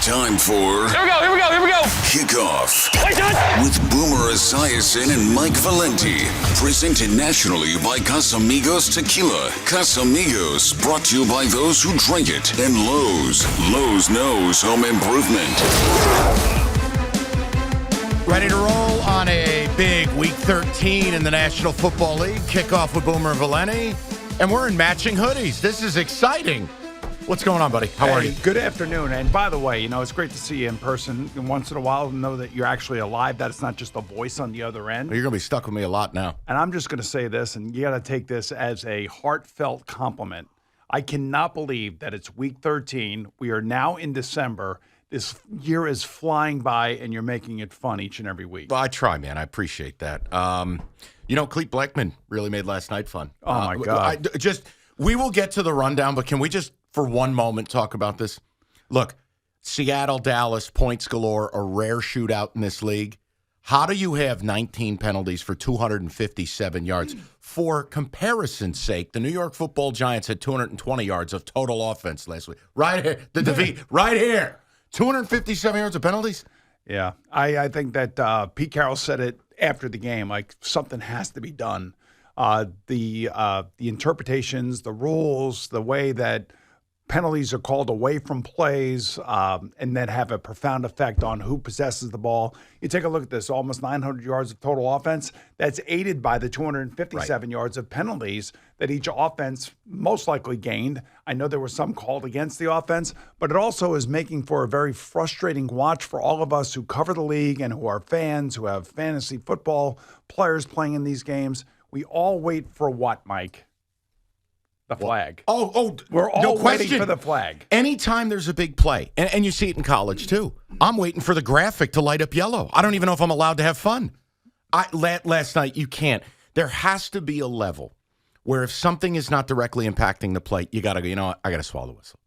time for... Here we go. Kickoff with Boomer Esiason and Mike Valenti. Presented nationally by Casamigos Tequila. Casamigos, brought to you by those who drink it. And Lowe's. Lowe's knows home improvement. Ready to roll on a big Week 13 in the National Football League. Kickoff with Boomer and Valenti. And we're in matching hoodies. This is exciting. What's going on, buddy? How are you? Good afternoon. And by the way, it's great to see you in person once in a while and know that you're actually alive, that it's not just a voice on the other end. You're going to be stuck with me a lot now. And I'm just going to say this, and you got to take this as a heartfelt compliment. I cannot believe that it's Week 13. We are now in December. This year is flying by, and you're making it fun each and every week. Well, I try, man. I appreciate that. Clete Blackman really made last night fun. Oh, my God. We will get to the rundown, but can we just, for one moment, talk about this? Look, Seattle, Dallas, points galore, a rare shootout in this league. How do you have 19 penalties for 257 yards? For comparison's sake, the New York Football Giants had 220 yards of total offense last week. Right here. The defeat. Right here. 257 yards of penalties? Yeah. I think that Pete Carroll said it after the game, like something has to be done. The interpretations, the rules, the way that penalties are called away from plays, and then have a profound effect on who possesses the ball. You take a look at this, almost 900 yards of total offense. That's aided by the 257 yards of penalties that each offense most likely gained. I know there were some called against the offense, but it also is making for a very frustrating watch for all of us who cover the league and who are fans, who have fantasy football players playing in these games. We all wait for what, Mike? The flag. We're all waiting for the flag. Anytime there's a big play, and you see it in college too, I'm waiting for the graphic to light up yellow. I don't even know if I'm allowed to have fun. Last night, you can't. There has to be a level where if something is not directly impacting the play, you got to go, I got to swallow the whistle.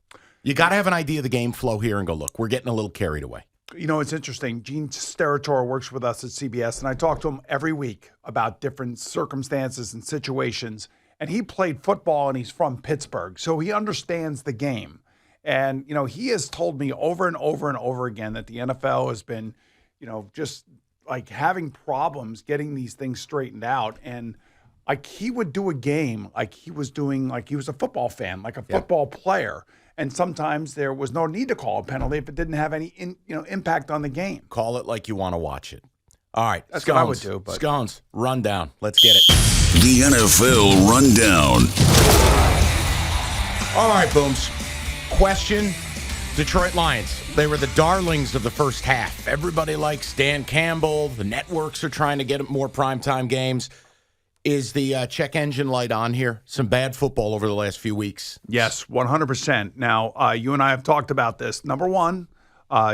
You got to have an idea of the game flow here and go, look, we're getting a little carried away. It's interesting. Gene Steratore works with us at CBS, and I talk to him every week about different circumstances and situations. And he played football, and he's from Pittsburgh, so he understands the game. And, he has told me over and over and over again that the NFL has been, just like having problems getting these things straightened out. And like he would do a game like he was doing, like he was a football fan, like a football player. And sometimes there was no need to call a penalty if it didn't have any, impact on the game. Call it like you want to watch it. All right, that's what I would do. But Scones, rundown. Let's get it. The NFL Rundown. All right, Booms. Question, Detroit Lions. They were the darlings of the first half. Everybody likes Dan Campbell. The networks are trying to get more primetime games. Is the check engine light on here? Some bad football over the last few weeks. Yes, 100%. Now, you and I have talked about this. Number one,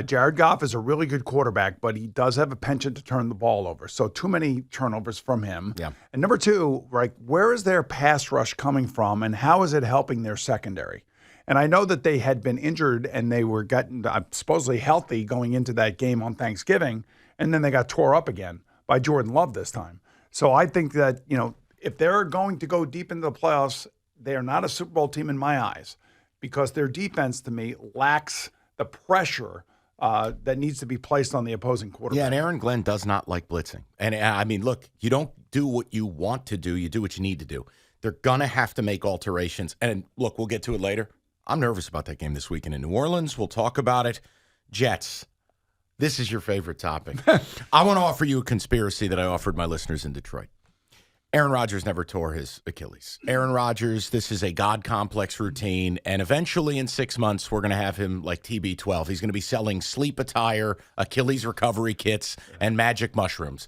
Jared Goff is a really good quarterback, but he does have a penchant to turn the ball over. So too many turnovers from him. Yeah. And number two, where is their pass rush coming from, and how is it helping their secondary? And I know that they had been injured and they were getting supposedly healthy going into that game on Thanksgiving, and then they got tore up again by Jordan Love this time. So I think that, if they're going to go deep into the playoffs, they are not a Super Bowl team in my eyes because their defense, to me, lacks the pressure that needs to be placed on the opposing quarterback. Yeah, and Aaron Glenn does not like blitzing. And, look, you don't do what you want to do. You do what you need to do. They're going to have to make alterations. And, look, we'll get to it later. I'm nervous about that game this weekend in New Orleans. We'll talk about it. Jets. This is your favorite topic. I want to offer you a conspiracy that I offered my listeners in Detroit. Aaron Rodgers never tore his Achilles. Aaron Rodgers, this is a God complex routine, and eventually in 6 months, we're going to have him like TB12. He's going to be selling sleep attire, Achilles recovery kits, and magic mushrooms.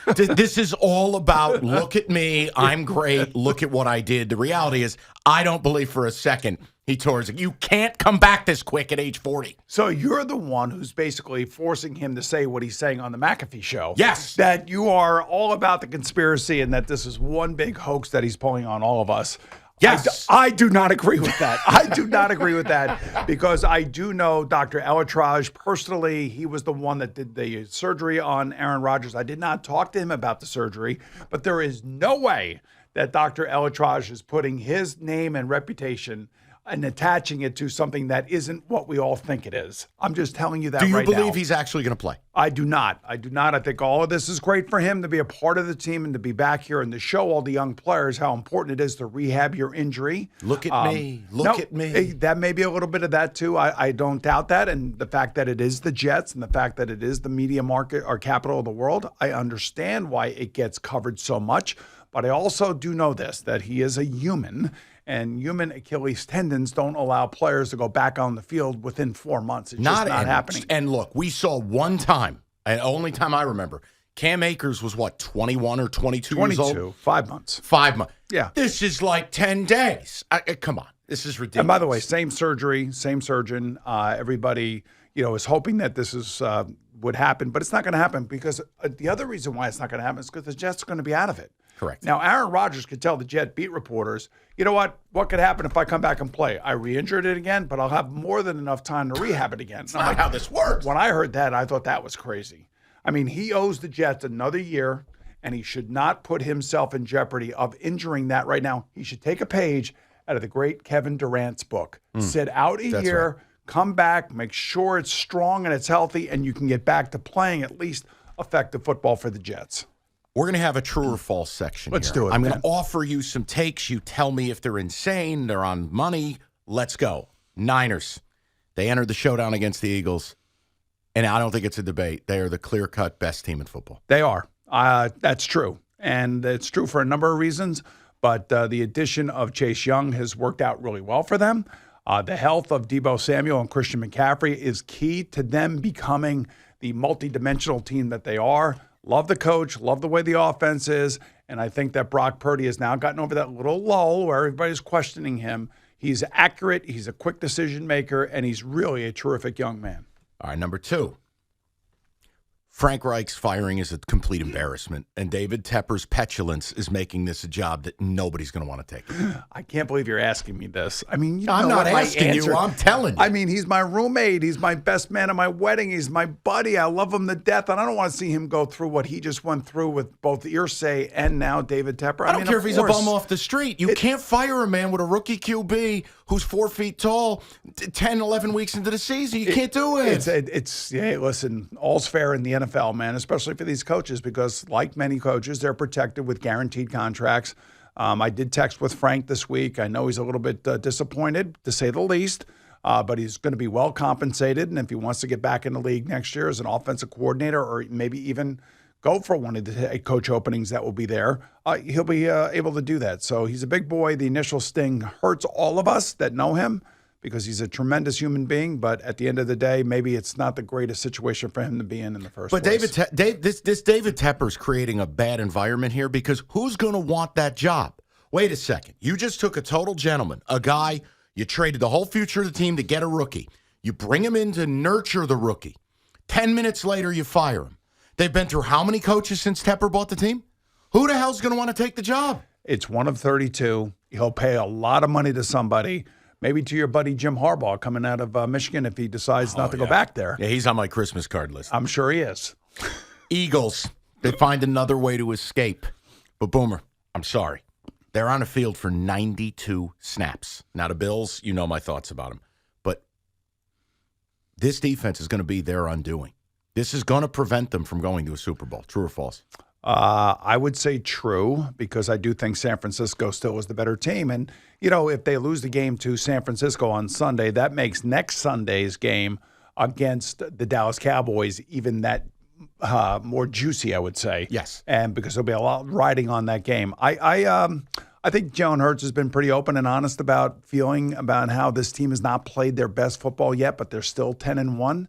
This is all about, look at me, I'm great, look at what I did. The reality is, I don't believe for a second he tore his. You can't come back this quick at age 40. So you're the one who's basically forcing him to say what he's saying on the McAfee show. Yes. That you are all about the conspiracy and that this is one big hoax that he's pulling on all of us. Yes. I do not agree with that. I do not agree with that because I do know Dr. Elatraj personally. He was the one that did the surgery on Aaron Rodgers. I did not talk to him about the surgery, but there is no way that Dr. Elatraj is putting his name and reputation and attaching it to something that isn't what we all think it is. I'm just telling you that Do you right now. believe he's actually going to play? I do not. I think all of this is great for him to be a part of the team and to be back here and to show all the young players how important it is to rehab your injury. Look at me. Look at me. That may be a little bit of that too. I don't doubt that. And the fact that it is the Jets and the fact that it is the media market or capital of the world, I understand why it gets covered so much. But I also do know this, that he is a human. And human Achilles tendons don't allow players to go back on the field within 4 months. It's just not happening. And look, we saw one time, and only time I remember, Cam Akers was what, 21 or 22 years old? 22, 5 months. 5 months. Yeah. This is like 10 days. Come on. This is ridiculous. And by the way, same surgery, same surgeon. Everybody, is hoping that this is would happen, but it's not going to happen because the other reason why it's not going to happen is because the Jets are going to be out of it. Correct. Now, Aaron Rodgers could tell the Jet beat reporters, you know what? What could happen if I come back and play? I re-injured it again, but I'll have more than enough time to rehab it again. That's not how this works. When I heard that, I thought that was crazy. I mean, he owes the Jets another year, and he should not put himself in jeopardy of injuring that right now. He should take a page out of the great Kevin Durant's book. Sit out a year, right. Come back, make sure it's strong and it's healthy, and you can get back to playing at least effective football for the Jets. We're going to have a true or false section Let's here. do it, I'm man. going to offer you some takes. You tell me if they're insane, they're on money. Let's go. Niners. They entered the showdown against the Eagles, and I don't think it's a debate. They are the clear-cut best team in football. They are. That's true. And it's true for a number of reasons, but the addition of Chase Young has worked out really well for them. The health of Deebo Samuel and Christian McCaffrey is key to them becoming the multidimensional team that they are. Love the coach, love the way the offense is, and I think that Brock Purdy has now gotten over that little lull where everybody's questioning him. He's accurate, he's a quick decision maker, and he's really a terrific young man. All right, number 2. Frank Reich's firing is a complete embarrassment, and David Tepper's petulance is making this a job that nobody's going to want to take. I can't believe you're asking me this. I mean, I'm not asking you. I'm telling you. I mean, he's my roommate. He's my best man at my wedding. He's my buddy. I love him to death, and I don't want to see him go through what he just went through with both Irsay and now David Tepper. I don't care if he's a bum off the street. You can't fire a man with a rookie QB who's 4 feet tall 10, 11 weeks into the season. You can't do it. Hey, listen, all's fair in the NFL, man, especially for these coaches because, like many coaches, they're protected with guaranteed contracts. I did text with Frank this week. I know he's a little bit disappointed, to say the least, but he's going to be well compensated. And if he wants to get back in the league next year as an offensive coordinator or maybe even go for one of the head coach openings that will be there, he'll be able to do that. So he's a big boy. The initial sting hurts all of us that know him because he's a tremendous human being. But at the end of the day, maybe it's not the greatest situation for him to be in the first place. But this David Tepper's creating a bad environment here because who's going to want that job? Wait a second. You just took a total gentleman, a guy, you traded the whole future of the team to get a rookie. You bring him in to nurture the rookie. 10 minutes later, you fire him. They've been through how many coaches since Tepper bought the team? Who the hell's going to want to take the job? It's one of 32. He'll pay a lot of money to somebody, maybe to your buddy Jim Harbaugh coming out of Michigan if he decides not to go back there. Yeah, he's on my Christmas card list. I'm sure he is. Eagles, they find another way to escape. But Boomer, I'm sorry. They're on the field for 92 snaps. Now the Bills, you know my thoughts about them. But this defense is going to be their undoing. This is going to prevent them from going to a Super Bowl. True or false? I would say true because I do think San Francisco still is the better team. And, if they lose the game to San Francisco on Sunday, that makes next Sunday's game against the Dallas Cowboys even that more juicy, I would say. Yes. And because there'll be a lot riding on that game. I think Jalen Hurts has been pretty open and honest about feeling about how this team has not played their best football yet, but they're still 10-1.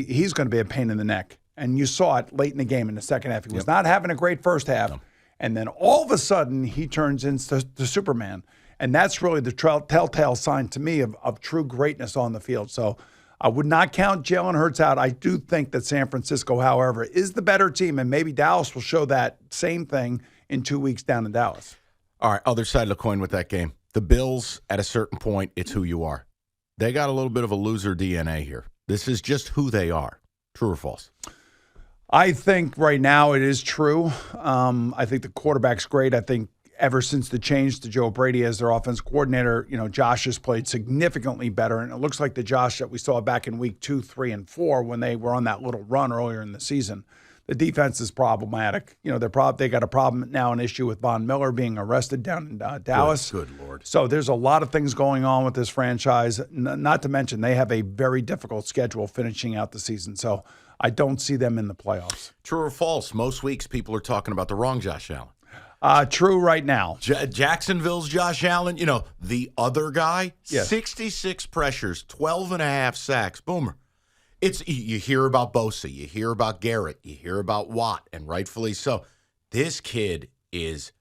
He's going to be a pain in the neck. And you saw it late in the game in the second half. He was not having a great first half. No. And then all of a sudden, he turns into the Superman. And that's really the telltale sign to me of true greatness on the field. So I would not count Jalen Hurts out. I do think that San Francisco, however, is the better team. And maybe Dallas will show that same thing in 2 weeks down in Dallas. All right, other side of the coin with that game. The Bills, at a certain point, it's who you are. They got a little bit of a loser DNA here. This is just who they are. True or false? I think right now it is true. I think the quarterback's great. I think ever since the change to Joe Brady as their offense coordinator, Josh has played significantly better. And it looks like the Josh that we saw back in week 2, 3, and 4 when they were on that little run earlier in the season. The defense is problematic. They got a problem now, an issue with Von Miller being arrested down in Dallas. Good Lord. So there's a lot of things going on with this franchise, not to mention they have a very difficult schedule finishing out the season. So I don't see them in the playoffs. True or false? Most weeks people are talking about the wrong Josh Allen. True right now. Jacksonville's Josh Allen, the other guy, Yes. 66 pressures, 12 and a half sacks. Boomer. You hear about Bosa, you hear about Garrett, you hear about Watt, and rightfully so. This kid is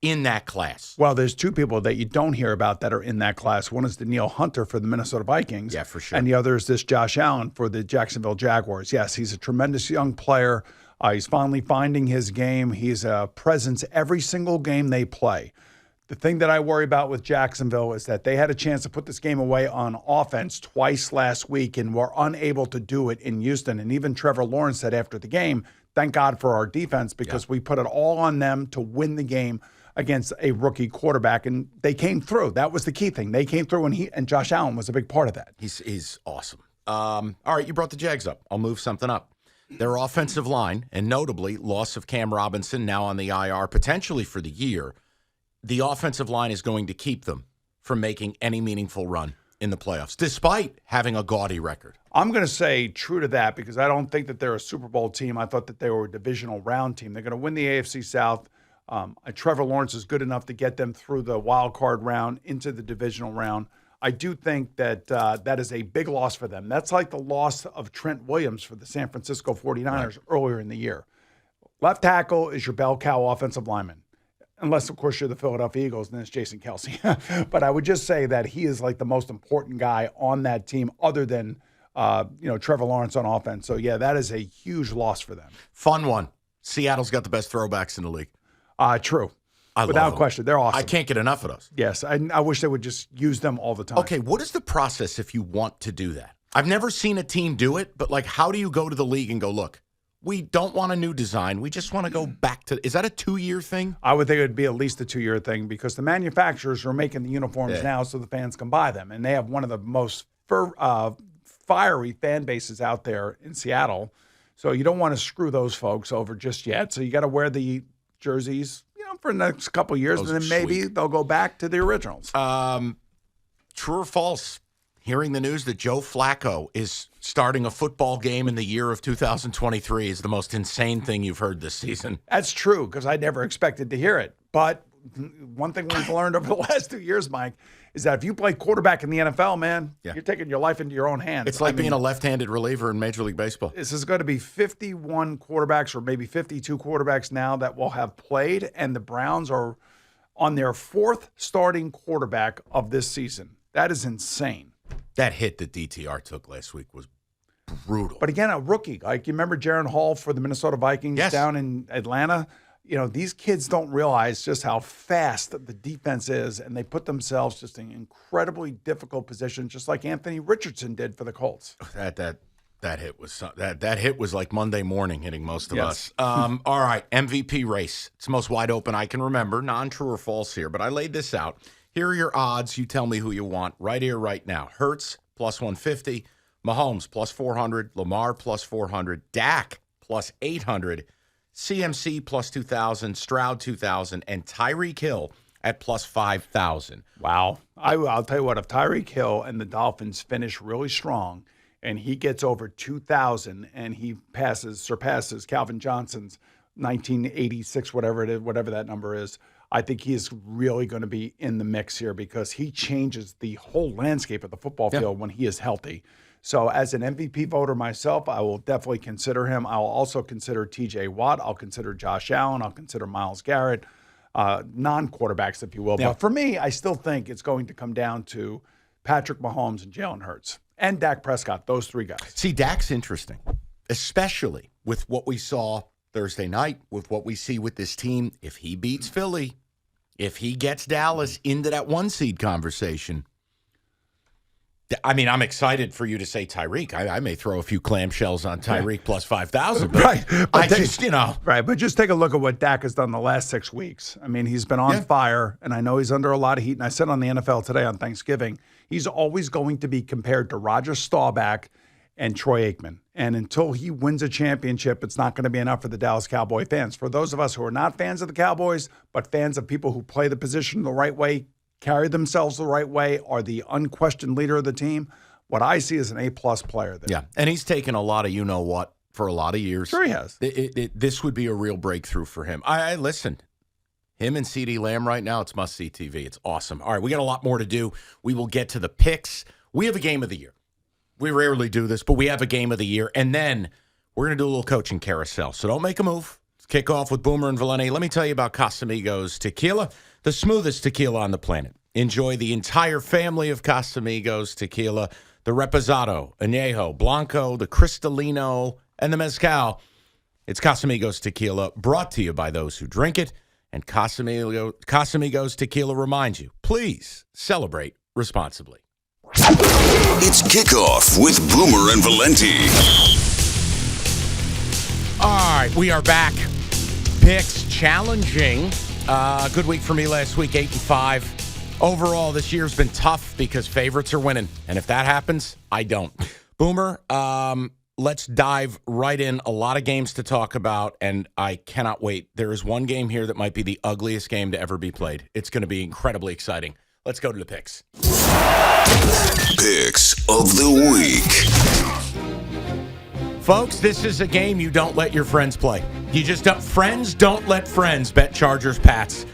in that class. Well, there's two people that you don't hear about that are in that class. One is Danielle Hunter for the Minnesota Vikings. Yeah, for sure. And the other is this Josh Allen for the Jacksonville Jaguars. Yes, he's a tremendous young player. He's finally finding his game. He's a presence every single game they play. The thing that I worry about with Jacksonville is that they had a chance to put this game away on offense twice last week and were unable to do it in Houston. And even Trevor Lawrence said after the game, thank God for our defense because we put it all on them to win the game against a rookie quarterback. And they came through. That was the key thing. They came through, and Josh Allen was a big part of that. He's awesome. All right, you brought the Jags up. I'll move something up. Their offensive line, and notably loss of Cam Robinson, now on the IR, potentially for the year. The offensive line is going to keep them from making any meaningful run in the playoffs, despite having a gaudy record. I'm going to say true to that because I don't think that they're a Super Bowl team. I thought that they were a divisional round team. They're going to win the AFC South. Trevor Lawrence is good enough to get them through the wild card round into the divisional round. I do think that that is a big loss for them. That's like the loss of Trent Williams for the San Francisco 49ers earlier in the year. Left tackle is your bell cow offensive lineman. Unless, of course, you're the Philadelphia Eagles, and then it's Jason Kelsey. But I would just say that he is like the most important guy on that team other than, Trevor Lawrence on offense. So, yeah, that is a huge loss for them. Fun one. Seattle's got the best throwbacks in the league. True. I love Without them. question. They're awesome. I can't get enough of those. Yes. I wish they would just use them all the time. Okay, what is the process if you want to do that? I've never seen a team do it, but, how do you go to the league and go, look, we don't want a new design. We just want to go back to – is that a 2-year thing? I would think it would be at least a 2-year thing because the manufacturers are making the uniforms now so the fans can buy them. And they have one of the most fiery fan bases out there in Seattle. So you don't want to screw those folks over just yet. So you got to wear the jerseys, for the next couple of years. Those And then are maybe sweet. they'll go back to the originals. True or false? Hearing the news that Joe Flacco is starting a football game in the year of 2023 is the most insane thing you've heard this season. That's true because I never expected to hear it. But one thing we've learned over the last 2 years, Mike, is that if you play quarterback in the NFL, man, you're taking your life into your own hands. It's like being a left-handed reliever in Major League Baseball. This is going to be 51 quarterbacks or maybe 52 quarterbacks now that will have played, and the Browns are on their 4th starting quarterback of this season. That is insane. That hit that DTR took last week was brutal. But again, a rookie. Like you remember Jaron Hall for the Minnesota Vikings down in Atlanta? These kids don't realize just how fast the defense is, and they put themselves just in incredibly difficult position, just like Anthony Richardson did for the Colts. That hit was that hit was like Monday morning hitting most of us. All right, MVP race. It's the most wide open I can remember. Non-true or false here, but I laid this out. Here are your odds. You tell me who you want right here, right now. Hurts plus 150, Mahomes plus 400, Lamar plus 400, Dak plus 800, CMC plus 2,000, Stroud 2,000, and Tyreek Hill at plus 5,000. Wow. I'll tell you what, if Tyreek Hill and the Dolphins finish really strong and he gets over 2,000 and he surpasses Calvin Johnson's 1986, whatever that number is, I think he is really going to be in the mix here because he changes the whole landscape of the football field when he is healthy. So as an MVP voter myself, I will definitely consider him. I'll also consider TJ Watt. I'll consider Josh Allen. I'll consider Myles Garrett, non-quarterbacks, if you will. Yeah. But for me, I still think it's going to come down to Patrick Mahomes and Jalen Hurts and Dak Prescott, those 3 guys. See, Dak's interesting, especially with what we saw Thursday night, with what we see with this team. If he beats Philly, if he gets Dallas into that 1 seed conversation, I mean, I'm excited for you to say Tyreek. I may throw a few clamshells on Tyreek plus 5,000. Right. I just, you know. Right, but just take a look at what Dak has done the last 6 weeks. I mean, he's been on fire, and I know he's under a lot of heat. And I said on the NFL Today on Thanksgiving, he's always going to be compared to Roger Staubach and Troy Aikman. And until he wins a championship, it's not going to be enough for the Dallas Cowboy fans. For those of us who are not fans of the Cowboys, but fans of people who play the position the right way, carry themselves the right way, are the unquestioned leader of the team, what I see is an A-plus player there. Yeah, and he's taken a lot of you-know-what for a lot of years. Sure he has. This would be a real breakthrough for him. I listen, him and CeeDee Lamb right now, it's must-see TV. It's awesome. All right, we got a lot more to do. We will get to the picks. We have a game of the year. We rarely do this, but we have a game of the year. And then we're going to do a little coaching carousel. So don't make a move. Let's kick off with Boomer and Valenti. Let me tell you about Casamigos Tequila, the smoothest tequila on the planet. Enjoy the entire family of Casamigos Tequila, the Reposado, Añejo, Blanco, the Cristalino, and the Mezcal. It's Casamigos Tequila, brought to you by those who drink it. And Casamigos Tequila reminds you, please celebrate responsibly. It's Kickoff with Boomer and Valenti. All right, we are back. Picks challenging. Good week for me last week, 8-5. Overall, this year's been tough because favorites are winning. And if that happens, I don't. Boomer, let's dive right in. A lot of games to talk about, and I cannot wait. There is one game here that might be the ugliest game to ever be played. It's going to be incredibly exciting. Let's go to the picks. Picks of the week. Folks, this is a game you don't let your friends play. You just don't. Friends don't let friends bet Chargers Pats.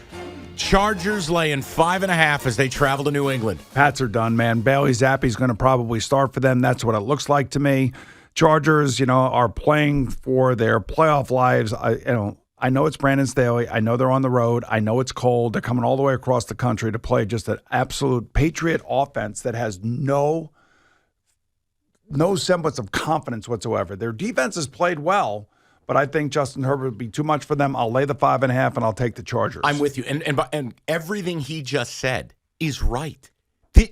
Chargers laying 5.5 as they travel to New England. Pats are done, man. Bailey Zappi's going to probably start for them. That's what it looks like to me. Chargers, are playing for their playoff lives. I know it's Brandon Staley. I know they're on the road. I know it's cold. They're coming all the way across the country to play just an absolute Patriot offense that has no semblance of confidence whatsoever. Their defense has played well, but I think Justin Herbert would be too much for them. I'll lay the 5.5, and I'll take the Chargers. I'm with you. And everything he just said is right.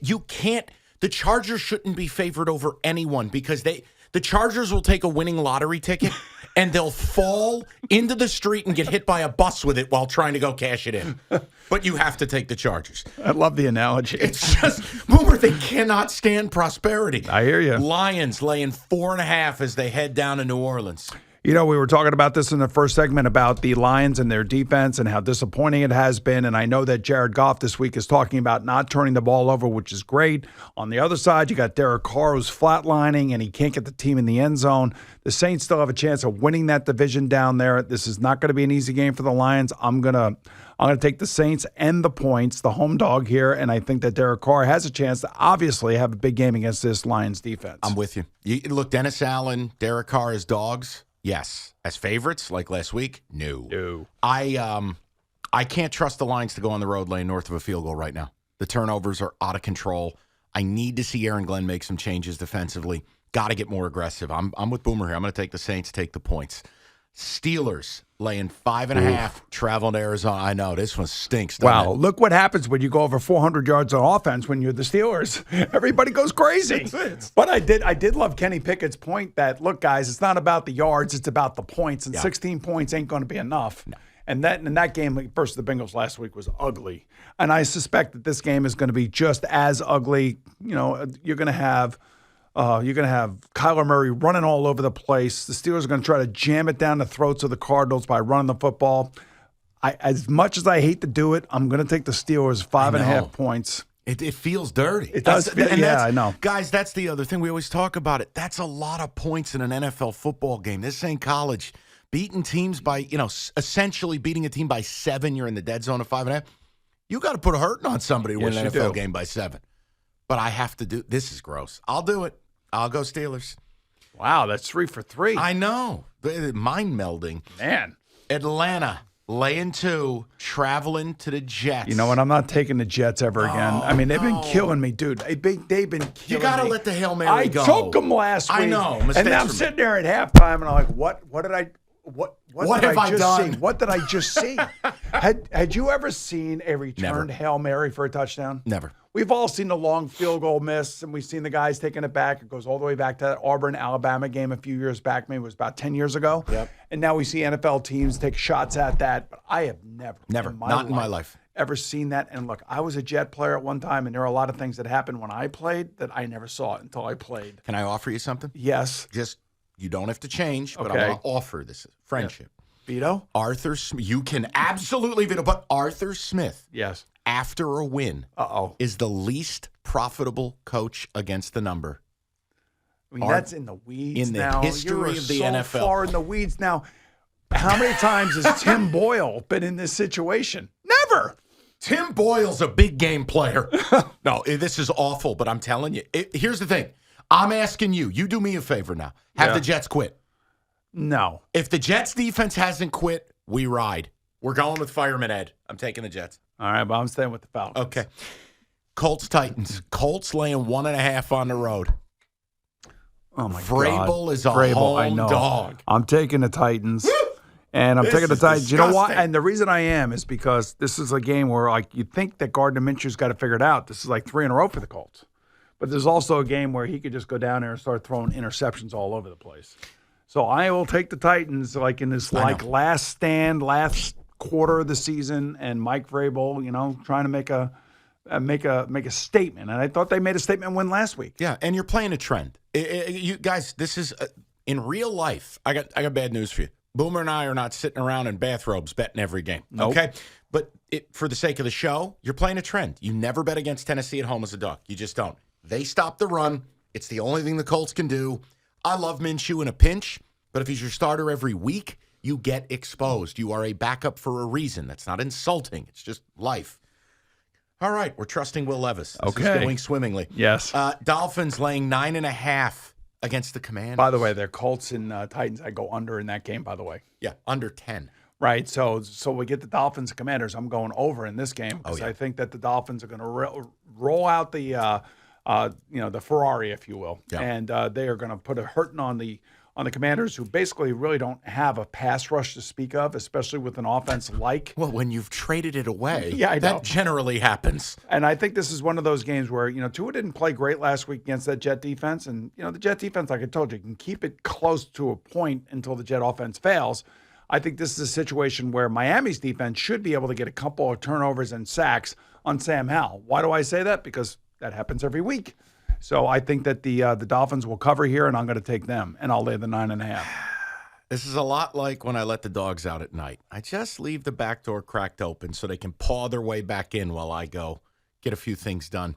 You can't – the Chargers shouldn't be favored over anyone because the Chargers will take a winning lottery ticket and they'll fall into the street and get hit by a bus with it while trying to go cash it in. But you have to take the Chargers. I love the analogy. It's just, Boomer, they cannot stand prosperity. I hear you. Lions laying 4.5 as they head down to New Orleans. We were talking about this in the first segment about the Lions and their defense and how disappointing it has been. And I know that Jared Goff this week is talking about not turning the ball over, which is great. On the other side, you got Derek Carr who's flatlining and he can't get the team in the end zone. The Saints still have a chance of winning that division down there. This is not going to be an easy game for the Lions. I'm gonna take the Saints and the points, the home dog here, and I think that Derek Carr has a chance to obviously have a big game against this Lions defense. I'm with you. Look, Dennis Allen, Derek Carr as dogs. Yes. As favorites, like last week? No. I can't trust the Lions to go on the road lane north of a field goal right now. The turnovers are out of control. I need to see Aaron Glenn make some changes defensively. Got to get more aggressive. I'm with Boomer here. I'm going to take the Saints, take the points. Steelers laying 5.5, traveling to Arizona. I know, this one stinks. Wow, look what happens when you go over 400 yards on offense when you're the Steelers. Everybody goes crazy. But I did love Kenny Pickett's point that, look, guys, it's not about the yards, it's about the points, and 16 points ain't going to be enough. No. And that game versus the Bengals last week was ugly. And I suspect that this game is going to be just as ugly. You're going to have Kyler Murray running all over the place. The Steelers are going to try to jam it down the throats of the Cardinals by running the football. As much as I hate to do it, I'm going to take the Steelers 5.5 points. It feels dirty. It does. I know. Guys, that's the other thing. We always talk about it. That's a lot of points in an NFL football game. This ain't college. Beating teams by, essentially beating a team by 7, you're in the dead zone of 5.5. You got to put a hurting on somebody to win an NFL game by 7. But I have to do – this is gross. I'll do it. I'll go Steelers. Wow, that's 3 for 3. I know. Mind melding. Man. Atlanta, laying 2, traveling to the Jets. You know what? I'm not taking the Jets ever again. I mean, they've been killing me, dude. They've been killing me. You got to let the Hail Mary go. I took them last week. I know. And I'm sitting there at halftime, and I'm like, what did I just see? What did I just see? Had you ever seen a returned Hail Mary for a touchdown? Never. we've all seen the long field goal miss, and we've seen the guys taking it back. It goes all the way back to that Auburn-Alabama game a few years back. Maybe it was about 10 years ago. Yep. And now we see NFL teams take shots at that. But I have never in my life ever seen that. And look, I was a Jet player at one time, and there are a lot of things that happened when I played that I never saw until I played. Can I offer you something? Yes. Just, you don't have to change, but Okay. I'm going to offer this friendship. Veto? Arthur Smith, you can absolutely veto, but Arthur Smith, Yes. after a win, is the least profitable coach against the number. I mean, that's in the weeds in the now. history You're of the so NFL. far in the weeds now. How many times has Tim Boyle been in this situation? Never. Tim Boyle's a big game player. No, this is awful, but I'm telling you. Here's the thing. I'm asking you. You do me a favor now. Have the Jets quit. No. If the Jets defense hasn't quit, we ride. We're going with Fireman Ed. I'm taking the Jets. All right, but I'm staying with the Falcons. Okay. Colts Titans. Colts laying 1.5 on the road. Oh, my God. Vrabel is a home dog. I'm taking the Titans. And I'm taking the Titans. Disgusting. You know why? And the reason I am is because this is a game where, like, you think that Gardner Minshew's got to figure it out. This is like 3 in a row for the Colts. But there's also a game where he could just go down there and start throwing interceptions all over the place. So I will take the Titans, like, in this, like, last stand, last quarter of the season, and Mike Vrabel, you know, trying to make a statement. And I thought they made a statement win last week. Yeah, and you're playing a trend. You guys, this is in real life. I got bad news for you. Boomer and I are not sitting around in bathrobes betting every game. Nope. Okay, but for the sake of the show, you're playing a trend. You never bet against Tennessee at home as a dog. You just don't. They stop the run. It's the only thing the Colts can do. I love Minshew in a pinch, but if he's your starter every week, you get exposed. You are a backup for a reason. That's not insulting. It's just life. All right, we're trusting Will Levis. This is going swimmingly. Yes. Dolphins laying 9.5 against the Commanders. By the way, they're Colts and Titans. I go under in that game, by the way. Yeah, under 10. Right. So we get the Dolphins and Commanders. I'm going over in this game because I think that the Dolphins are going to roll out the the Ferrari, if you will, and they are going to put a hurting on the Commanders, who basically really don't have a pass rush to speak of, especially with an offense like. Well, when you've traded it away, I know. That generally happens. And I think this is one of those games where, Tua didn't play great last week against that Jet defense. And, the Jet defense, like I told you, can keep it close to a point until the Jet offense fails. I think this is a situation where Miami's defense should be able to get a couple of turnovers and sacks on Sam Howell. Why do I say that? Because that happens every week. So I think that the Dolphins will cover here, and I'm going to take them, and I'll lay the 9.5. This is a lot like when I let the dogs out at night. I just leave the back door cracked open so they can paw their way back in while I go get a few things done.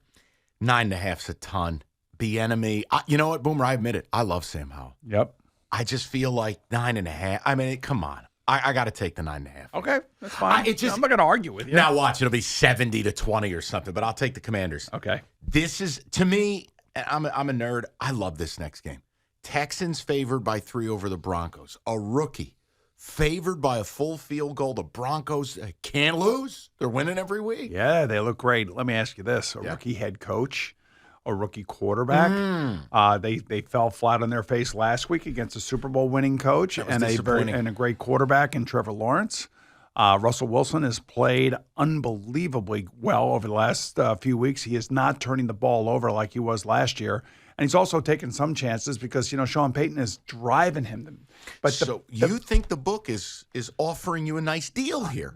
9.5's a ton. Bieniemy. You know what, Boomer? I admit it. I love Sam Howell. Yep. I just feel like 9.5. I mean, come on. I got to take the 9.5. Okay, that's fine. I'm not going to argue with you. Now watch, it'll be 70-20 or something, but I'll take the Commanders. Okay. This is, to me, I'm a nerd. I love this next game. Texans favored by 3 over the Broncos. A rookie favored by a full field goal. The Broncos can't lose. They're winning every week. Yeah, they look great. Let me ask you this. A rookie head coach, a rookie quarterback. They fell flat on their face last week against a Super Bowl winning coach and a great quarterback in Trevor Lawrence. Russell Wilson has played unbelievably well over the last few weeks. He is not turning the ball over like he was last year. And he's also taken some chances because, Sean Payton is driving him. But you think the book is offering you a nice deal here?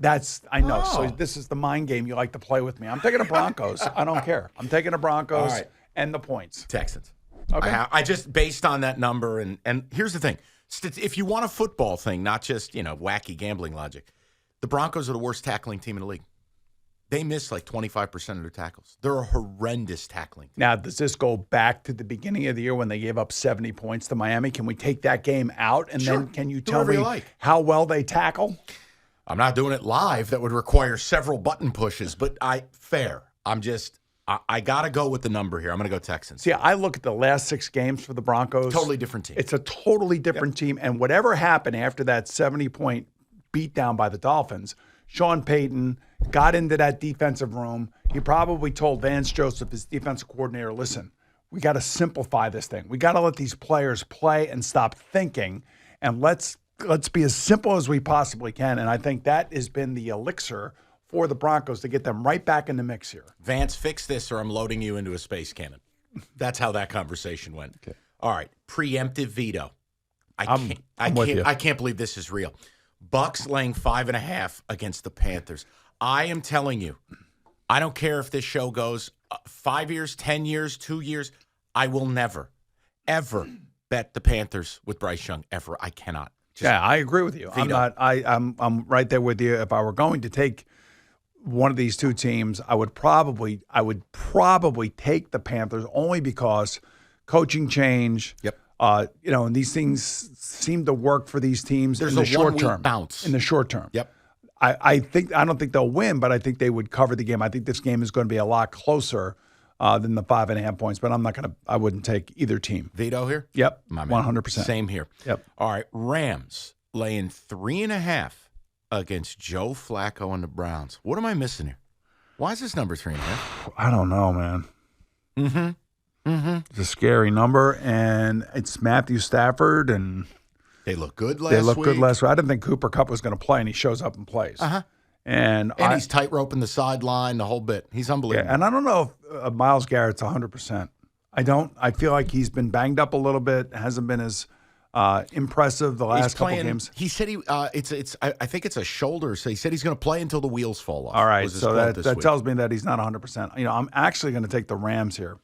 I know. So this is the mind game you like to play with me. I'm taking the Broncos. I don't care. I'm taking the Broncos and the points. Texans. Okay. I just, based on that number, and here's the thing. If you want a football thing, not just, wacky gambling logic, the Broncos are the worst tackling team in the league. They miss like 25% of their tackles. They're a horrendous tackling team. Now, does this go back to the beginning of the year when they gave up 70 points to Miami? Can we take that game out? And then can you tell me how well they tackle? I'm not doing it live. That would require several button pushes, but fair. I got to go with the number here. I'm going to go Texans. See, I look at the last 6 games for the Broncos. Totally different team. It's a totally different team. And whatever happened after that 70-point beatdown by the Dolphins, Sean Payton got into that defensive room. He probably told Vance Joseph, his defensive coordinator, listen, we got to simplify this thing. We got to let these players play and stop thinking, and let's be as simple as we possibly can. And I think that has been the elixir for the Broncos to get them right back in the mix here. Vance, fix this or I'm loading you into a space cannon. That's how that conversation went. Okay. All right. Preemptive veto. I can't believe this is real. Bucks laying 5.5 against the Panthers. I am telling you, I don't care if this show goes 5 years, 10 years, 2 years. I will never, ever bet the Panthers with Bryce Young ever. I cannot. I agree with you. Veto. I'm right there with you. If I were going to take one of these two teams, I would probably take the Panthers only because coaching change. Yep. And these things seem to work for these teams in the short term. Bounce. In the short term. Yep. I don't think they'll win, but I think they would cover the game. I think this game is going to be a lot closer than the 5.5 points. But I wouldn't take either team. Veto here? Yep. My man. 100%. Same here. Yep. All right. Rams laying 3.5 against Joe Flacco and the Browns. What am I missing here? Why is this number 3.5? I don't know, man. It's a scary number, and it's Matthew Stafford, and they look good last week. I didn't think Cooper Kupp was going to play, and he shows up and plays. And he's tight roping the sideline, the whole bit. He's unbelievable. Yeah, and I don't know if Myles Garrett's 100%. I feel like he's been banged up a little bit. Hasn't been as impressive the last couple games. He said I think it's a shoulder. So he said he's going to play until the wheels fall off. All right, so that tells me that he's not 100%. I'm actually going to take the Rams here.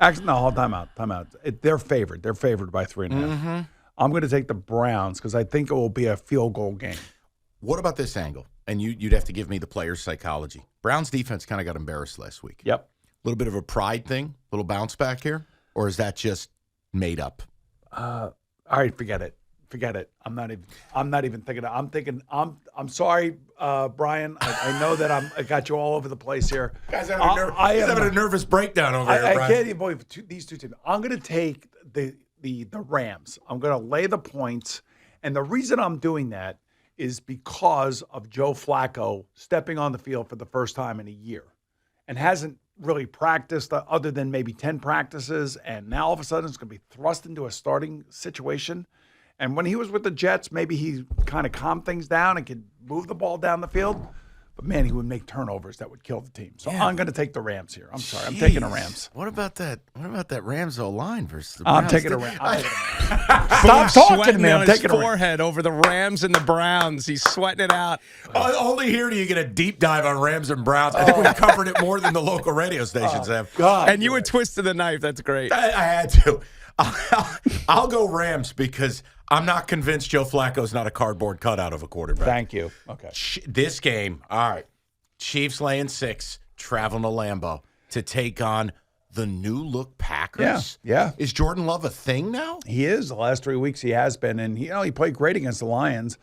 Actually, no, hold time out. They're favored. They're favored by 3.5. I'm going to take the Browns because I think it will be a field goal game. What about this angle? And you'd have to give me the player's psychology. Browns defense kind of got embarrassed last week. Yep. A little bit of a pride thing, a little bounce back here, or is that just made up? All right, forget it. I'm not even thinking. I'm sorry, Brian. I know that I got you all over the place here. Guys having a nervous breakdown over here, Brian. I can't even believe these two teams. I'm going to take the Rams. I'm going to lay the points, and the reason I'm doing that is because of Joe Flacco stepping on the field for the first time in a year, and hasn't really practiced other than maybe 10 practices, and now all of a sudden it's going to be thrust into a starting situation. And when he was with the Jets, maybe he kind of calmed things down and could move the ball down the field. But, man, he would make turnovers that would kill the team. So I'm going to take the Rams here. I'm sorry. I'm taking the Rams. What about that Rams O-line versus the Browns? I'm taking the Rams. Stop talking to me. I'm taking his forehead over the Rams and the Browns. He's sweating it out. Only here do you get a deep dive on Rams and Browns. I think we've covered it more than the local radio stations have. God. And you were twisting the knife. That's great. I had to. I'll go Rams because I'm not convinced Joe Flacco's not a cardboard cutout of a quarterback. Thank you. Okay. This game, all right. Chiefs laying 6, traveling to Lambeau to take on the new look Packers. Yeah. Is Jordan Love a thing now? He is. The last 3 weeks he has been, and he played great against the Lions.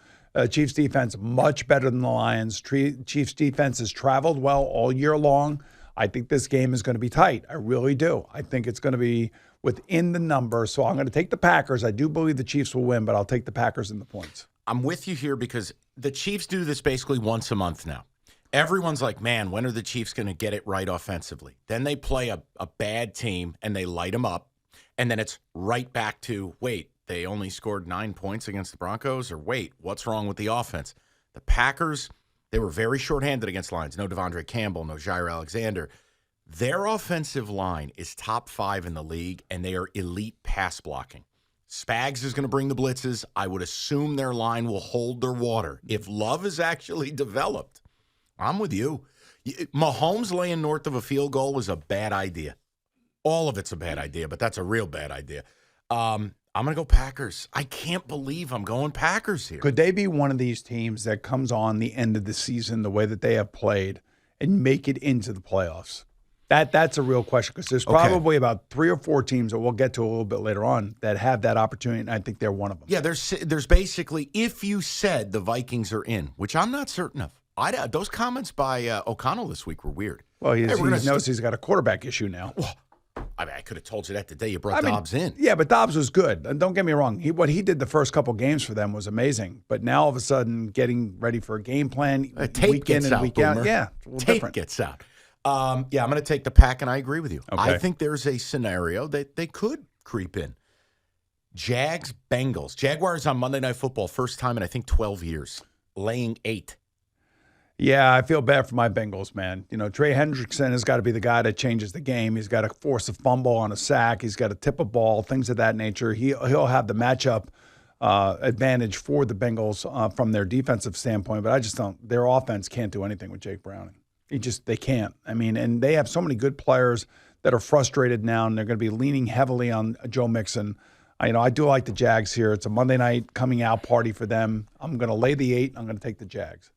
Chiefs defense much better than the Lions. Chiefs defense has traveled well all year long. I think this game is going to be tight. I really do. I think it's going to be within the number. So I'm going to take the Packers. I do believe the Chiefs will win, but I'll take the Packers in the points. I'm with you here because the Chiefs do this basically once a month now. Everyone's like, man, when are the Chiefs going to get it right offensively? Then they play a bad team and they light them up. And then it's right back to, wait, they only scored 9 points against the Broncos? Or wait, what's wrong with the offense? The Packers, they were very shorthanded against Lions. No Devondre Campbell, no Jair Alexander. Their offensive line is top 5 in the league, and they are elite pass blocking. Spags is going to bring the blitzes. I would assume their line will hold their water. If Love is actually developed, I'm with you. Mahomes laying north of a field goal is a bad idea. All of it's a bad idea, but that's a real bad idea. I'm going to go Packers. I can't believe I'm going Packers here. Could they be one of these teams that comes on the end of the season the way that they have played and make it into the playoffs? That's a real question because there's probably about 3 or 4 teams that we'll get to a little bit later on that have that opportunity, and I think they're one of them. Yeah, there's basically, if you said the Vikings are in, which I'm not certain of. Those comments by O'Connell this week were weird. Well, he knows he's got a quarterback issue now. Well, I could have told you that the day you brought Dobbs in. Yeah, but Dobbs was good. And don't get me wrong. What he did the first couple games for them was amazing. But now all of a sudden getting ready for a game plan, week in and week out. Yeah, it's a little different. Gets out. I'm going to take the Pack, and I agree with you. Okay. I think there's a scenario that they could creep in. Jags, Bengals. Jaguars on Monday Night Football, first time in, I think, 12 years, laying 8. Yeah, I feel bad for my Bengals, man. You know, Trey Hendrickson has got to be the guy that changes the game. He's got to force a fumble on a sack. He's got to tip a ball, things of that nature. He'll have the matchup advantage for the Bengals from their defensive standpoint, but I just don't. Their offense can't do anything with Jake Browning. They can't. I mean, and they have so many good players that are frustrated now, and they're going to be leaning heavily on Joe Mixon. I do like the Jags here. It's a Monday night coming out party for them. I'm going to lay the 8. I'm going to take the Jags.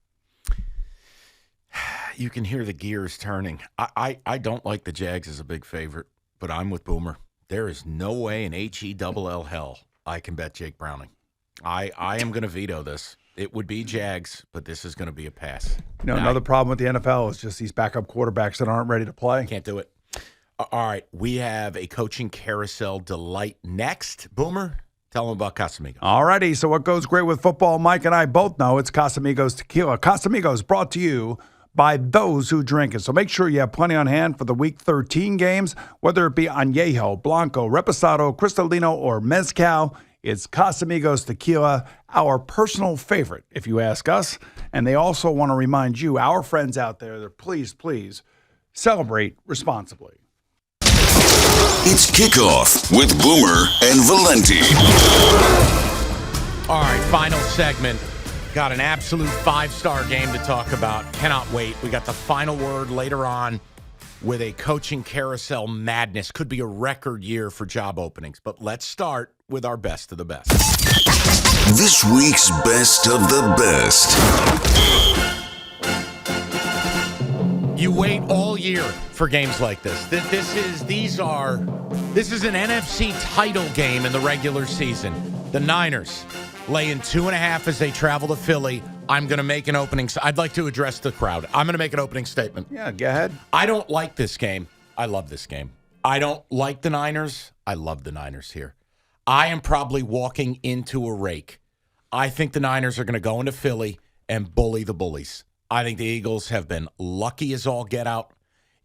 You can hear the gears turning. I don't like the Jags as a big favorite, but I'm with Boomer. There is no way in HELL hell I can bet Jake Browning. I am going to veto this. It would be Jags, but this is going to be a pass. Another problem with the NFL is just these backup quarterbacks that aren't ready to play. Can't do it. All right, we have a coaching carousel delight next. Boomer, tell them about Casamigos. All righty, so what goes great with football, Mike and I both know it's Casamigos Tequila. Casamigos brought to you by those who drink it. So make sure you have plenty on hand for the Week 13 games, whether it be Añejo, Blanco, Reposado, Cristalino, or Mezcal. It's Casamigos Tequila, our personal favorite, if you ask us. And they also want to remind you, our friends out there, that please celebrate responsibly. It's Kickoff with Boomer and Valenti. All right, final segment. Got an absolute 5-star game to talk about. Cannot wait. We got the final word later on with a coaching carousel madness. Could be a record year for job openings. But let's start with our best of the best. This week's best of the best. You wait all year for games like this. This is an NFC title game in the regular season. The Niners laying 2.5 as they travel to Philly. I'm going to make an opening. I'd like to address the crowd. I'm going to make an opening statement. Yeah, go ahead. I don't like this game. I love this game. I don't like the Niners. I love the Niners here. I am probably walking into a rake. I think the Niners are going to go into Philly and bully the bullies. I think the Eagles have been lucky as all get out.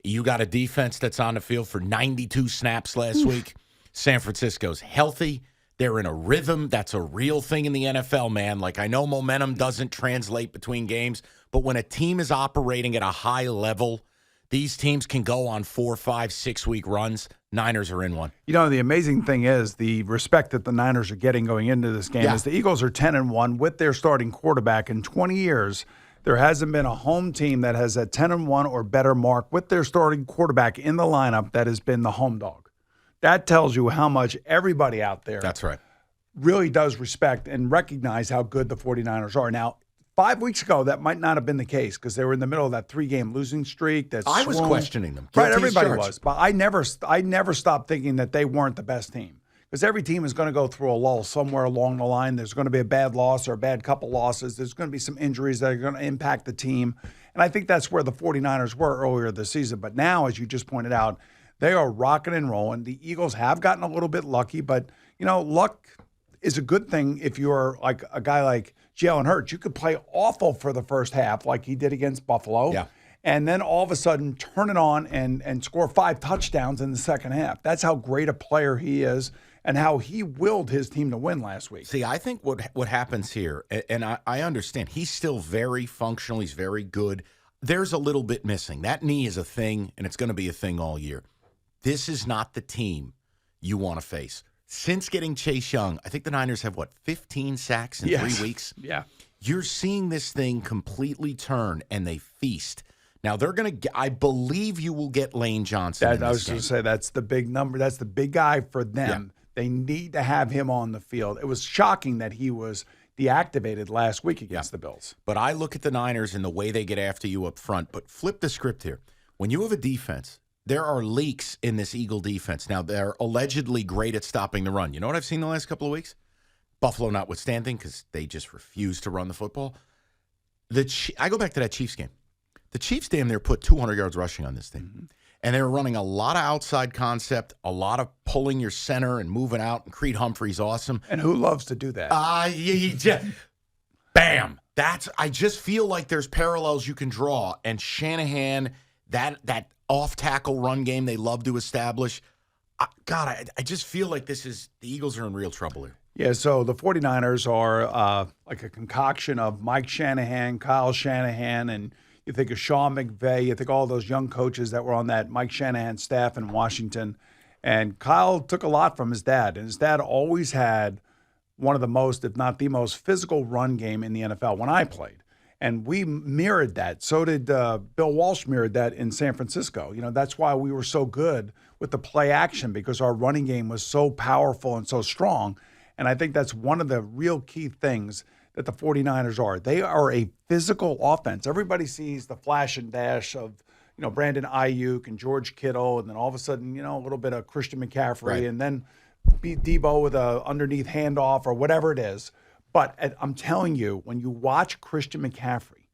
You got a defense that's on the field for 92 snaps last week. San Francisco's healthy. They're in a rhythm. That's a real thing in the NFL, man. Like, I know momentum doesn't translate between games, but when a team is operating at a high level, these teams can go on 4, 5, 6-week runs. Niners are in one. The amazing thing is the respect that the Niners are getting going into this game is the Eagles are 10-1 with their starting quarterback. In 20 years, there hasn't been a home team that has a 10-1 or better mark with their starting quarterback in the lineup that has been the home dog. That tells you how much everybody out there really does respect and recognize how good the 49ers are. Now, 5 weeks ago, that might not have been the case because they were in the middle of that 3-game losing streak. I was questioning them. Right, everybody was. But I never stopped thinking that they weren't the best team because every team is going to go through a lull somewhere along the line. There's going to be a bad loss or a bad couple losses. There's going to be some injuries that are going to impact the team. And I think that's where the 49ers were earlier this season. But now, as you just pointed out, they are rocking and rolling. The Eagles have gotten a little bit lucky, but, luck is a good thing if you're like a guy like Jalen Hurts. You could play awful for the first half like he did against Buffalo, and then all of a sudden turn it on and score 5 touchdowns in the second half. That's how great a player he is and how he willed his team to win last week. See, I think what happens here, and I understand, he's still very functional. He's very good. There's a little bit missing. That knee is a thing, and it's going to be a thing all year. This is not the team you want to face. Since getting Chase Young, I think the Niners have, 15 sacks in 3 weeks? Yeah. You're seeing this thing completely turn, and they feast. Now, they're going to – I believe you will get Lane Johnson in this I was going to say that's the big number. That's the big guy for them. Yeah. They need to have him on the field. It was shocking that he was deactivated last week against the Bills. But I look at the Niners and the way they get after you up front. But flip the script here. When you have a defense – there are leaks in this Eagle defense. Now, they're allegedly great at stopping the run. You know what I've seen the last couple of weeks? Buffalo notwithstanding, because they just refuse to run the football. I go back to that Chiefs game. The Chiefs damn near put 200 yards rushing on this thing. Mm-hmm. And they were running a lot of outside concept, a lot of pulling your center and moving out. And Creed Humphrey's awesome. And who loves to do that? Bam. I just feel like there's parallels you can draw. And Shanahan, that off-tackle run game they love to establish. I just feel like the Eagles are in real trouble here. Yeah, so the 49ers are like a concoction of Mike Shanahan, Kyle Shanahan, and You think of Sean McVay. You think all those young coaches that were on that Mike Shanahan staff in Washington. And Kyle took a lot from his dad. And his dad always had one of the most, if not the most, physical run game in the NFL when I played. And we mirrored that. So did Bill Walsh mirrored that in San Francisco. That's why we were so good with the play action, because our running game was so powerful and so strong. And I think that's one of the real key things that the 49ers are. They are a physical offense. Everybody sees the flash and dash of, Brandon Ayuk and George Kittle, and then all of a sudden, a little bit of Christian McCaffrey, right, and then beat Debo with a underneath handoff or whatever it is. But I'm telling you, when you watch Christian McCaffrey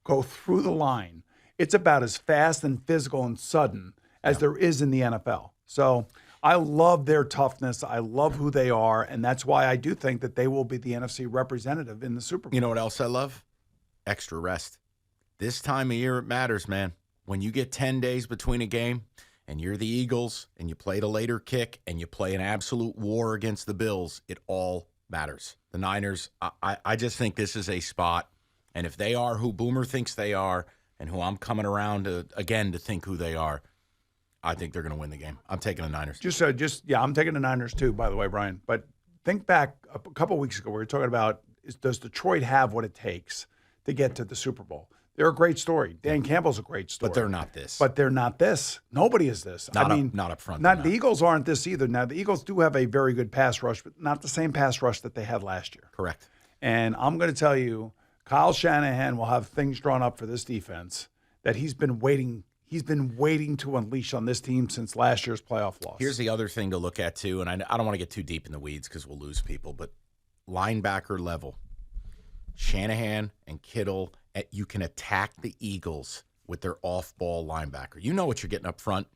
go through the line, it's about as fast and physical and sudden as there is in the NFL. So I love their toughness. I love who they are, and that's why I do think that they will be the NFC representative in the Super Bowl. You know what else I love? Extra rest. This time of year, it matters, man. When you get 10 days between a game and you're the Eagles and you played a later kick and you play an absolute war against the Bills, it all matters. The Niners, I just think this is a spot, and if they are who Boomer thinks they are and who I'm coming around to think who they are, I think they're going to win the game. I'm taking the Niners. I'm taking the Niners too, by the way, Brian. But think back a couple of weeks ago, we were talking about, does Detroit have what it takes to get to the Super Bowl? They're a great story. Dan Campbell's a great story. But they're not this. But they're not this. Nobody is this. Not up front. The Eagles aren't this either. Now, the Eagles do have a very good pass rush, but not the same pass rush that they had last year. Correct. And I'm going to tell you, Kyle Shanahan will have things drawn up for this defense that he's been waiting to unleash on this team since last year's playoff loss. Here's the other thing to look at, too, and I don't want to get too deep in the weeds because we'll lose people, but linebacker level, Shanahan and Kittle, you can attack the Eagles with their off-ball linebacker. You know what you're getting up front,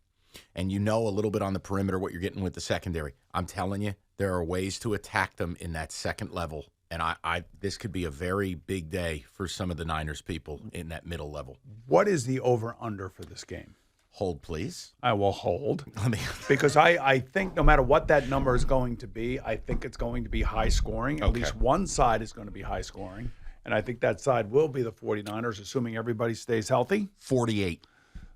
and you know a little bit on the perimeter what you're getting with the secondary. I'm telling you, there are ways to attack them in that second level, and this could be a very big day for some of the Niners people in that middle level. What is the over-under for this game? Hold, please. I will hold. Because I think no matter what that number is going to be, I think it's going to be high scoring. At least one side is going to be high scoring. And I think that side will be the 49ers, assuming everybody stays healthy. 48.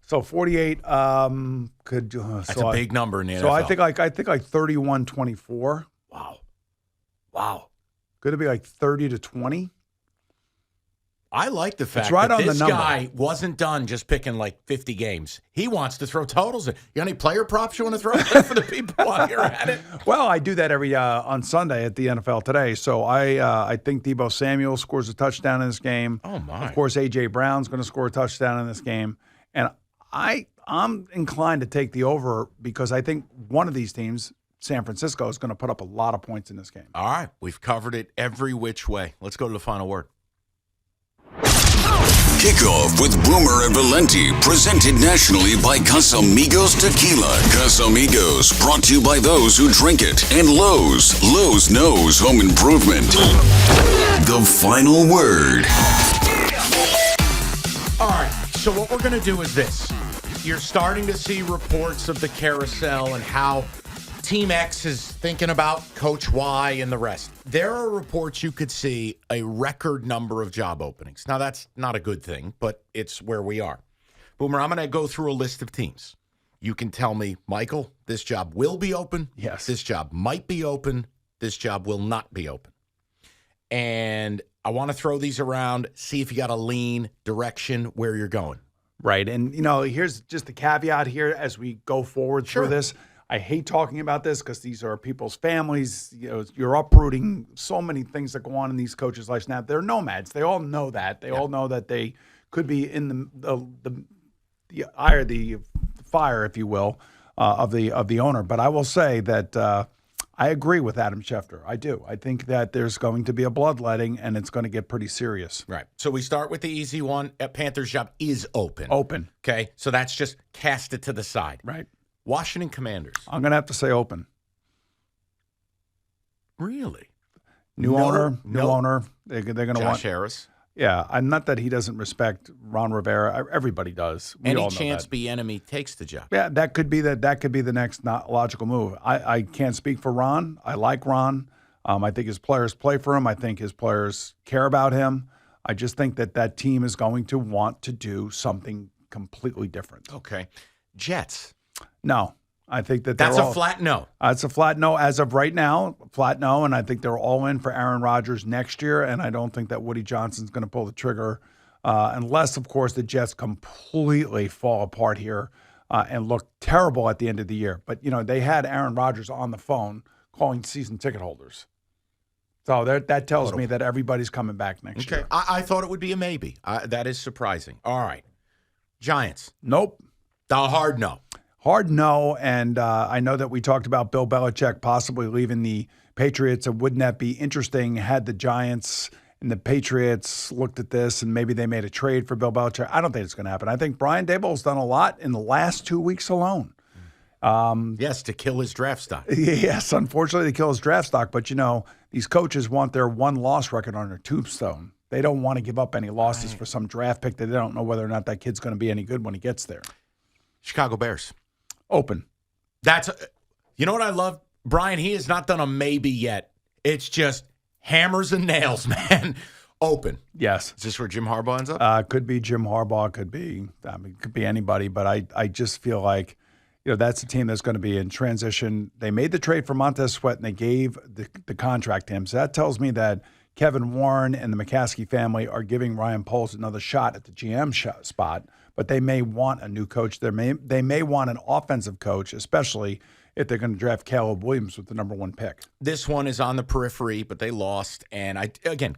So 48 could. That's a big number in the NFL. So I think like 31-24. Wow. Could it be like 30-20? I like the fact right that on this the number. guy wasn't done just picking like 50 games. He wants to throw totals. You got any player props you want to throw there for the people while you're at it? Well, I do that every on Sunday at the NFL Today. So I think Deebo Samuel scores a touchdown in this game. Oh, my. Of course, A.J. Brown's going to score a touchdown in this game. And I'm inclined to take the over because I think one of these teams, San Francisco, is going to put up a lot of points in this game. All right. We've covered it every which way. Let's go to the final word. Kickoff with Boomer and Valenti, presented nationally by Casamigos Tequila. Casamigos, brought to you by those who drink it. And Lowe's. Lowe's knows home improvement. The final word. All right. So what we're going to do is this. You're starting to see reports of the carousel and how Team X is thinking about Coach Y and the rest. There are reports you could see a record number of job openings. Now, that's not a good thing, but it's where we are. Boomer, I'm going to go through a list of teams. You can tell me, Michael, this job will be open. Yes. This job might be open. This job will not be open. And I want to throw these around, see if you got a lean direction where you're going. Right. And, here's just the caveat here as we go forward through this. I hate talking about this because these are people's families. You're uprooting so many things that go on in these coaches' lives now. They're nomads. They all know that. They all know that they could be in the eye or the fire, if you will, of the owner. But I will say that I agree with Adam Schefter. I do. I think that there's going to be a bloodletting, and it's going to get pretty serious. Right. So we start with the easy one. Panthers' job is open. Open. Okay. So that's just cast it to the side. Right. Washington Commanders. I'm going to have to say open. Really? New owner. They're going to want Josh Harris. Yeah, I'm not that he doesn't respect Ron Rivera. Everybody does. We Any all know chance that. be enemy takes the job. Yeah, that could be the next not logical move. I can't speak for Ron. I like Ron. I think his players play for him. I think his players care about him. I just think that team is going to want to do something completely different. Okay. Jets. No, I think that That's they're a flat no. It's a flat no as of right now, flat no, and I think they're all in for Aaron Rodgers next year, and I don't think that Woody Johnson's going to pull the trigger unless, of course, the Jets completely fall apart here and look terrible at the end of the year. But, they had Aaron Rodgers on the phone calling season ticket holders. So that tells me that everybody's coming back next year. I thought it would be a maybe. That is surprising. All right. Giants. Nope. The hard no. Hard no, and I know that we talked about Bill Belichick possibly leaving the Patriots, and wouldn't that be interesting had the Giants and the Patriots looked at this and maybe they made a trade for Bill Belichick? I don't think it's going to happen. I think Brian Daboll's done a lot in the last 2 weeks alone. Yes, to kill his draft stock. Yes, unfortunately, to kill his draft stock, but these coaches want their one-loss record on their tombstone. They don't want to give up any losses for some draft pick that they don't know whether or not that kid's going to be any good when he gets there. Chicago Bears. Open. You know what I love? Brian, he has not done a maybe yet. It's just hammers and nails, man. Open. Yes. Is this where Jim Harbaugh ends up? Could be Jim Harbaugh. Could be anybody. But I just feel like, that's a team that's going to be in transition. They made the trade for Montez Sweat, and they gave the contract to him. So that tells me that Kevin Warren and the McCaskey family are giving Ryan Poles another shot at the GM spot. But they may want a new coach. They may want an offensive coach, especially if they're going to draft Caleb Williams with the number 1 pick. This one is on the periphery, but they lost. And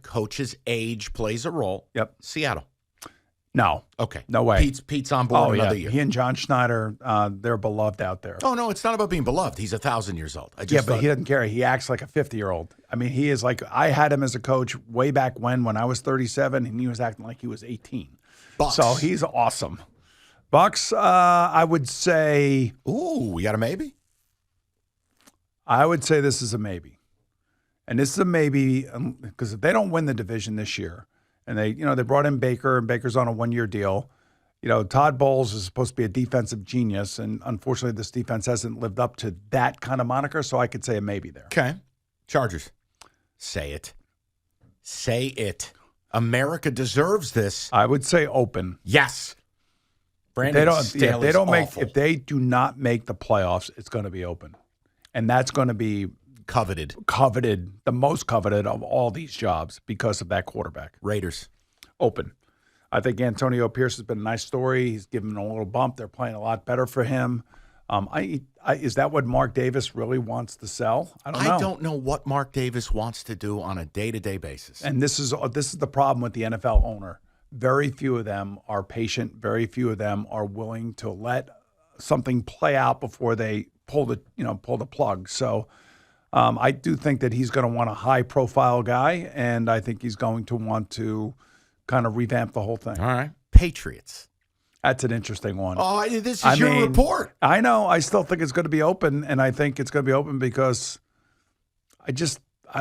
coach's age plays a role. Yep. Seattle. No. Okay. No way. Pete's on board another year. He and John Schneider, they're beloved out there. Oh, no, it's not about being beloved. He's 1,000 years old. But he doesn't care. He acts like a 50-year-old. I mean, he is like, I had him as a coach way back when I was 37, and he was acting like he was 18. Bucks. So he's awesome. Bucks, I would say. Ooh, we got a maybe? I would say this is a maybe. And this is a maybe because if they don't win the division this year, and they brought in Baker, and Baker's on a 1-year deal. Todd Bowles is supposed to be a defensive genius, and unfortunately this defense hasn't lived up to that kind of moniker, so I could say a maybe there. Okay. Chargers. Say it. Say it. America deserves this. I would say open. Yes. Brandon Staley's awful. If they do not make the playoffs, it's going to be open. And that's going to be coveted, the most coveted of all these jobs because of that quarterback. Raiders. Open. I think Antonio Pierce has been a nice story. He's given them a little bump. They're playing a lot better for him. Is that what Mark Davis really wants to sell? I don't know. I don't know what Mark Davis wants to do on a day-to-day basis. And this is the problem with the NFL owner. Very few of them are patient. Very few of them are willing to let something play out before they pull the plug. So I do think that he's going to want a high-profile guy, and I think he's going to want to kind of revamp the whole thing. All right. Patriots. That's an interesting one. Oh, this is your report. I know. I still think it's going to be open, and I think it's going to be open because I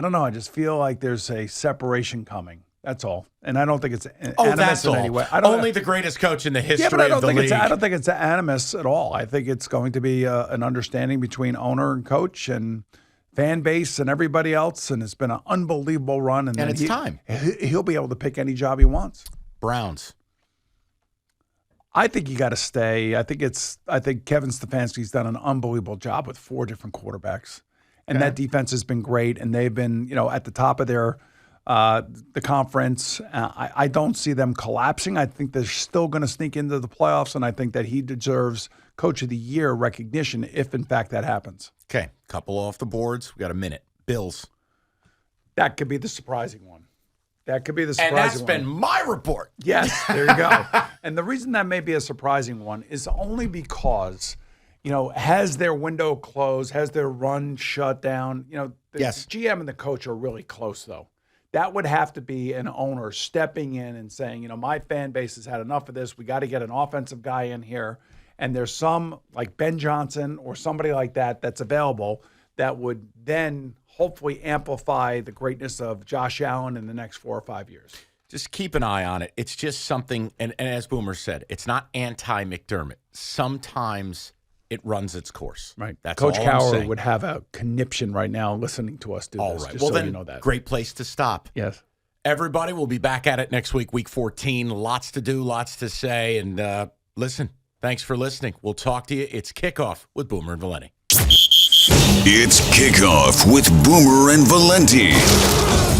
don't know. I just feel like there's a separation coming. That's all. And I don't think it's animus in any way. Only the greatest coach in the history of the league. I don't think it's animus at all. I think it's going to be an understanding between owner and coach and fan base and everybody else, and it's been an unbelievable run. And it's time. He'll be able to pick any job he wants. Browns. I think you got to stay. I think Kevin Stefanski's done an unbelievable job with 4 different quarterbacks, and that defense has been great. And they've been, at the top of their the conference. I don't see them collapsing. I think they're still going to sneak into the playoffs, and I think that he deserves Coach of the Year recognition if, in fact, that happens. Okay, couple off the boards. We got a minute. Bills. That could be the surprising one. And that's been my report. Yes, there you go. And the reason that may be a surprising one is only because, has their window closed, has their run shut down? The GM and the coach are really close, though. That would have to be an owner stepping in and saying, my fan base has had enough of this. We got to get an offensive guy in here. And there's some, like Ben Johnson or somebody like that that's available that would then hopefully amplify the greatness of Josh Allen in the next 4 or 5 years. Just keep an eye on it. It's just something, and as Boomer said, it's not anti-McDermott. Sometimes it runs its course. Right. That's Coach all Cowher would have a conniption right now listening to us do all this. right. Just Well, so then, you know that. Great place to stop. Yes. Everybody, we'll be back at it next week, week 14. Lots to do, lots to say. And listen, thanks for listening. We'll talk to you. It's Kickoff with Boomer and Valenti. It's Kickoff with Boomer and Valenti.